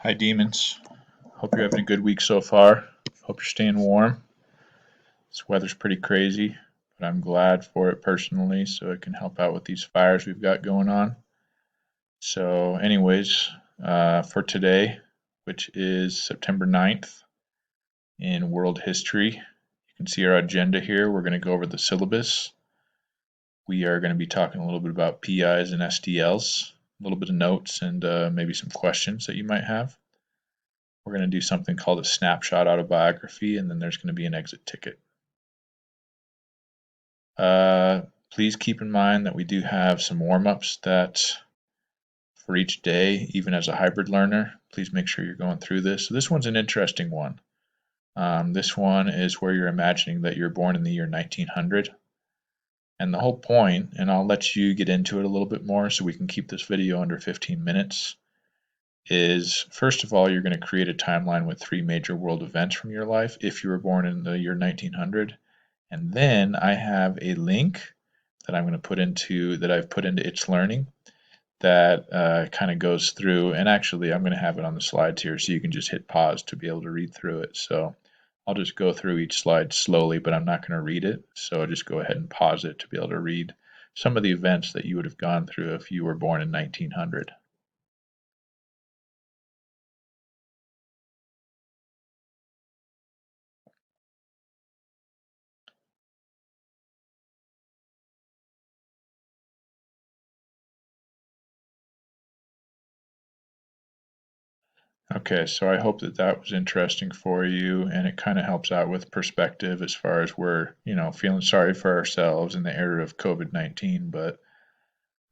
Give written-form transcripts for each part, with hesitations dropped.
Hi, demons. Hope you're having a good week so far. Hope you're staying warm. This weather's pretty crazy, but I'm glad for it personally so it can help out with these fires we've got going on. So, anyways, for today, which is September 9th in world history, you can see our agenda here. We're going to go over the syllabus. We are going to be talking a little bit about PIs and SDLs, a little bit of notes, and maybe some questions that you might have. We're going to do something called a snapshot autobiography, and then there's going to be an exit ticket. Please keep in mind that we do have some warm-ups that for each day, even as a hybrid learner, please make sure you're going through this. So this one's an interesting one. This one is where you're imagining that you're born in the year 1900. And the whole point, and I'll let you get into it a little bit more so we can keep this video under 15 minutes, is first of all, you're going to create a timeline with 3 major world events from your life if you were born in the year 1900. And then I have a link that I'm going to put into, that I've put into It's Learning, that kind of goes through, and actually I'm going to have it on the slides here so you can just hit pause to be able to read through it. So I'll just go through each slide slowly, but I'm not going to read it. So I'll just go ahead and pause it to be able to read some of the events that you would have gone through if you were born in 1900. Okay, so I hope that that was interesting for you, and it kind of helps out with perspective as far as we're, feeling sorry for ourselves in the era of COVID-19, but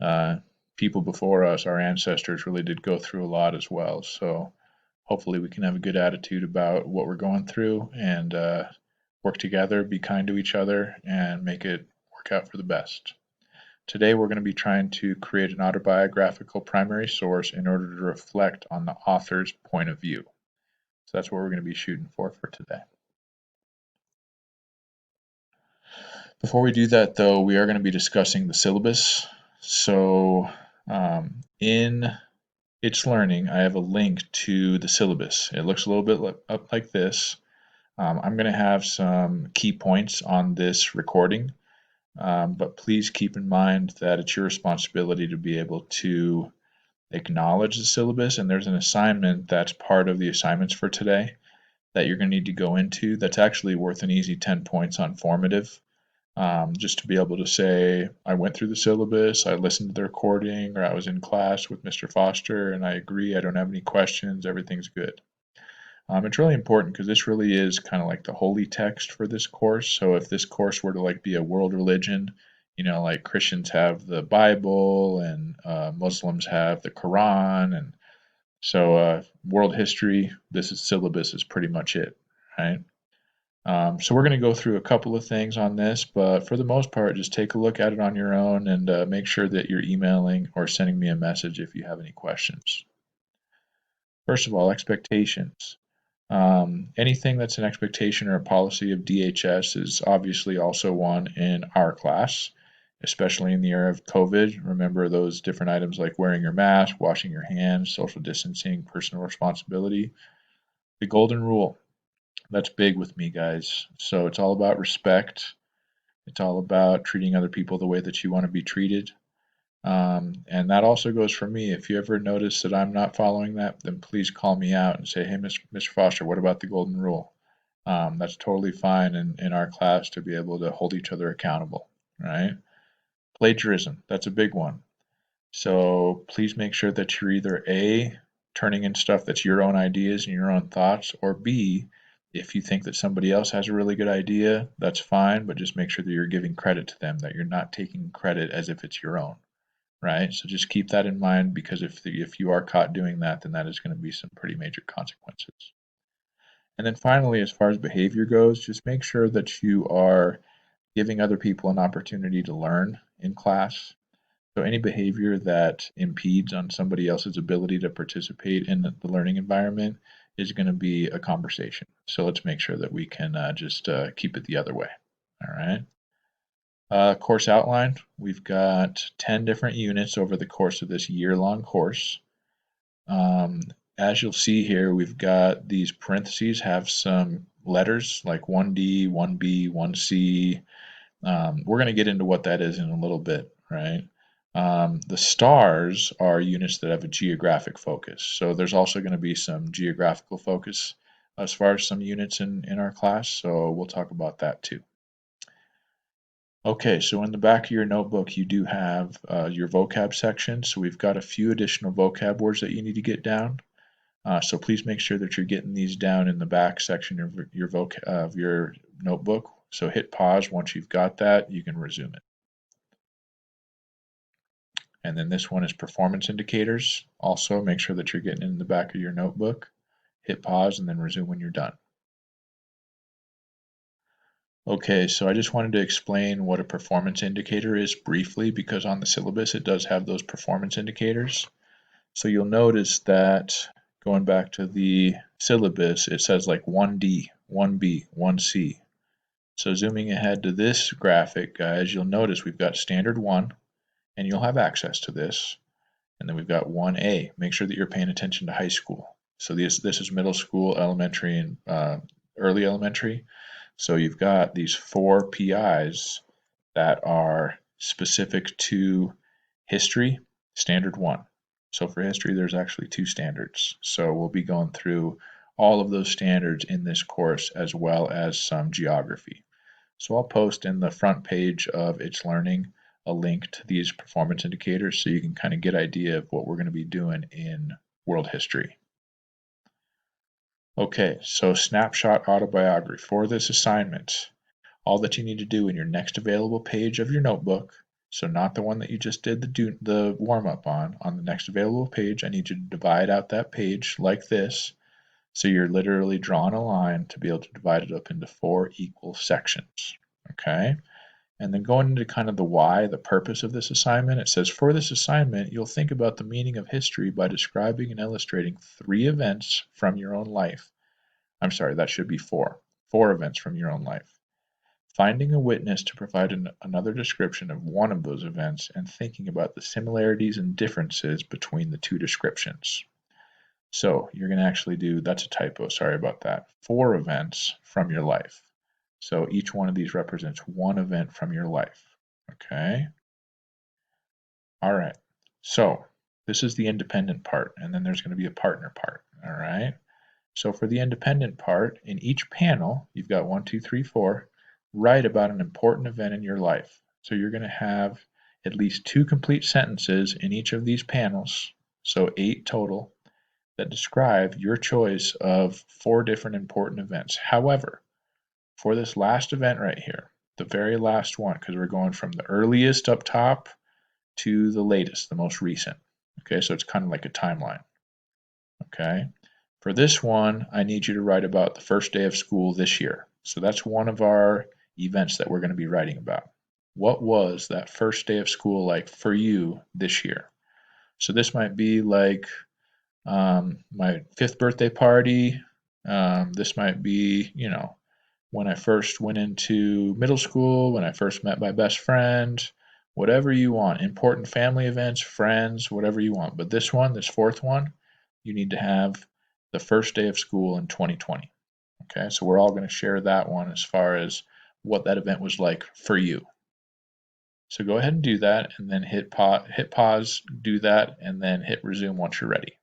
uh, people before us, our ancestors, really did go through a lot as well. So hopefully we can have a good attitude about what we're going through and work together, be kind to each other, and make it work out for the best. Today we're going to be trying to create an autobiographical primary source in order to reflect on the author's point of view. So that's what we're going to be shooting for today. Before we do that, though, we are going to be discussing the syllabus. So in It's Learning, I have a link to the syllabus. It looks a little bit up like this. I'm going to have some key points on this recording, but please keep in mind that it's your responsibility to be able to acknowledge the syllabus, and there's an assignment that's part of the assignments for today that you're going to need to go into that's actually worth an easy 10 points on formative. Just to be able to say, I went through the syllabus, I listened to the recording, or I was in class with Mr. Foster and I agree, I don't have any questions, everything's good. It's really important because this really is kind of like the holy text for this course. So if this course were to like be a world religion, like Christians have the Bible and Muslims have the Quran, and so world history, this is syllabus is pretty much it, right? So we're going to go through a couple of things on this, but for the most part, just take a look at it on your own and make sure that you're emailing or sending me a message if you have any questions. First of all, expectations. Anything that's an expectation or a policy of DHS is obviously also one in our class, especially in the era of COVID. Remember those different items like wearing your mask, washing your hands, social distancing, personal responsibility. The golden rule. That's big with me, guys. So it's all about respect. It's all about treating other people the way that you want to be treated. And that also goes for me. If you ever notice that I'm not following that, then please call me out and say, hey, Mr. Foster, what about the golden rule? That's totally fine in our class to be able to hold each other accountable, right? Plagiarism, that's a big one. So please make sure that you're either A, turning in stuff that's your own ideas and your own thoughts, or B, if you think that somebody else has a really good idea, that's fine, but just make sure that you're giving credit to them, that you're not taking credit as if it's your own, right? So just keep that in mind, because if you are caught doing that, then that is going to be some pretty major consequences. And then finally, as far as behavior goes, just make sure that you are giving other people an opportunity to learn in class. So any behavior that impedes on somebody else's ability to participate in the learning environment is going to be a conversation. So let's make sure that we can just keep it the other way. All right. Course outline. We've got 10 different units over the course of this year-long course. as you'll see here, we've got these parentheses have some letters like 1D, 1B, 1C. We're going to get into what that is in a little bit, right? The stars are units that have a geographic focus. So there's also going to be some geographical focus as far as some units in our class. So we'll talk about that too. Okay, so in the back of your notebook, you do have your vocab section. So we've got a few additional vocab words that you need to get down. So please make sure that you're getting these down in the back section of your notebook. So hit pause once you've got that, you can resume it. And then this one is performance indicators. Also, make sure that you're getting in the back of your notebook. Hit pause and then resume when you're done. Okay, so I just wanted to explain what a performance indicator is briefly because on the syllabus it does have those performance indicators. So you'll notice that going back to the syllabus, it says like 1D, 1B, 1C. So zooming ahead to this graphic, guys, you'll notice we've got standard 1, and you'll have access to this. And then we've got 1A. Make sure that you're paying attention to high school. So this is middle school, elementary, and early elementary. So you've got these 4 PIs that are specific to history, standard 1. So for history, there's actually 2 standards. So we'll be going through all of those standards in this course as well as some geography. So I'll post in the front page of It's Learning a link to these performance indicators so you can kind of get an idea of what we're going to be doing in world history. Okay, so snapshot autobiography. For this assignment, all that you need to do in your next available page of your notebook, so not the one that you just did the warm-up on the next available page, I need you to divide out that page like this. So you're literally drawing a line to be able to divide it up into 4 equal sections. Okay? And then going into kind of the why, the purpose of this assignment, it says for this assignment, you'll think about the meaning of history by describing and illustrating 3 events from your own life. I'm sorry, that should be 4. 4 events from your own life. Finding a witness to provide another description of one of those events and thinking about the similarities and differences between the 2 descriptions. So you're going to actually do, that's a typo, sorry about that, 4 events from your life. So each one of these represents 1 event from your life. Okay? All right. So this is the independent part, and then there's going to be a partner part. All right? So for the independent part, in each panel, you've got 1, 2, 3, 4, write about an important event in your life. So you're going to have at least 2 complete sentences in each of these panels, so 8 total, that describe your choice of 4 different important events. However, for this last event right here, the very last one, because we're going from the earliest up top to the latest, the most recent. Okay, so it's kind of like a timeline. Okay, for this one, I need you to write about the first day of school this year. So that's one of our events that we're going to be writing about. What was that first day of school like for you this year? So this might be like my 5th birthday party. This might be, when I first went into middle school, when I first met my best friend, whatever you want. Important family events, friends, whatever you want. But this one, this 4th one, you need to have the first day of school in 2020. Okay, so we're all going to share that one as far as what that event was like for you. So go ahead and do that, and then hit pause, do that, and then hit resume once you're ready.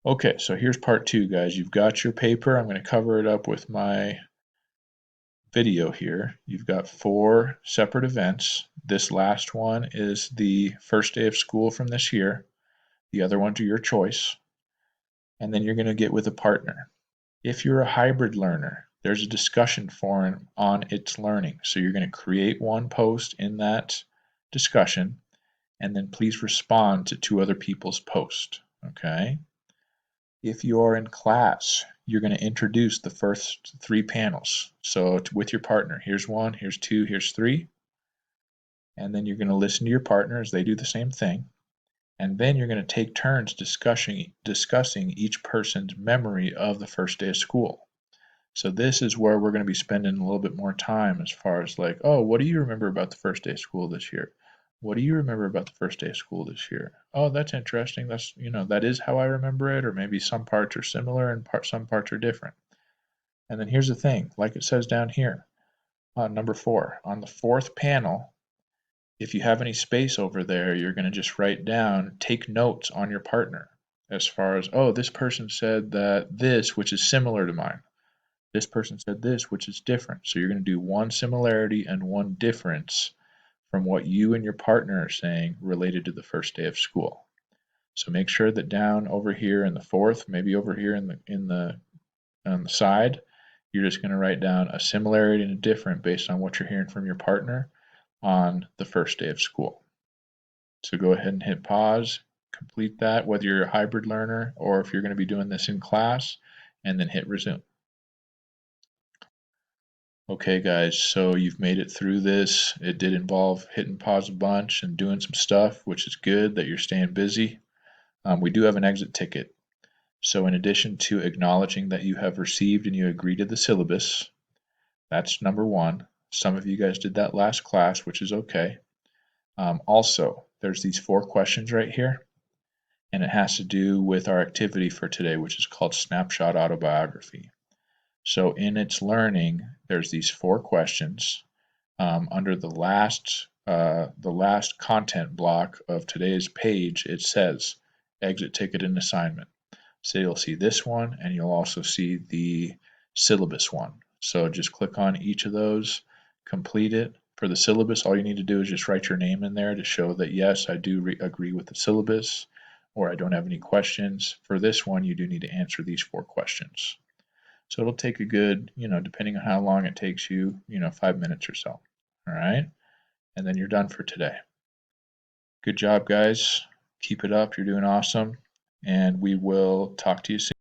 Okay, so here's part 2, guys. You've got your paper. I'm going to cover it up with my video here. You've got 4 separate events. This last one is the first day of school from this year. The other ones are your choice. And then you're going to get with a partner. If you're a hybrid learner, there's a discussion forum on It's Learning. So you're going to create one post in that discussion, and then please respond to 2 other people's posts. Okay? If you are in class, you're going to introduce the first 3 panels. So with your partner, here's 1, here's 2, here's 3. And then you're going to listen to your partner as they do the same thing. And then you're going to take turns discussing each person's memory of the first day of school. So this is where we're going to be spending a little bit more time as far as like, oh, what do you remember about the first day of school this year? What do you remember about the first day of school this year? Oh, that's interesting. That's, that is how I remember it, or maybe some parts are similar and some parts are different. And then here's the thing, like it says down here, number 4, on the fourth panel, if you have any space over there, you're going to just write down, take notes on your partner as far as, oh, this person said that this, which is similar to mine. This person said this, which is different. So you're going to do one similarity and one difference from what you and your partner are saying related to the first day of school. So make sure that down over here in the fourth, maybe over here on the side, you're just going to write down a similarity and a different based on what you're hearing from your partner on the first day of school. So go ahead and hit pause, complete that, whether you're a hybrid learner or if you're going to be doing this in class, and then hit resume. Okay, guys, so you've made it through this. It did involve hitting pause a bunch and doing some stuff, which is good that you're staying busy. We do have an exit ticket. So in addition to acknowledging that you have received and you agree to the syllabus, that's number 1. Some of you guys did that last class, which is okay. Also, there's these 4 questions right here, and it has to do with our activity for today, which is called Snapshot Autobiography. So in its learning, there's these 4 questions. Under the last content block of today's page, it says exit ticket and assignment. So you'll see this one, and you'll also see the syllabus one. So just click on each of those, complete it. For the syllabus, all you need to do is just write your name in there to show that yes, I do agree with the syllabus, or I don't have any questions. For this one, you do need to answer these 4 questions. So it'll take a good, depending on how long it takes you, 5 minutes or so. All right, and then you're done for today. Good job, guys. Keep it up. You're doing awesome. And we will talk to you soon.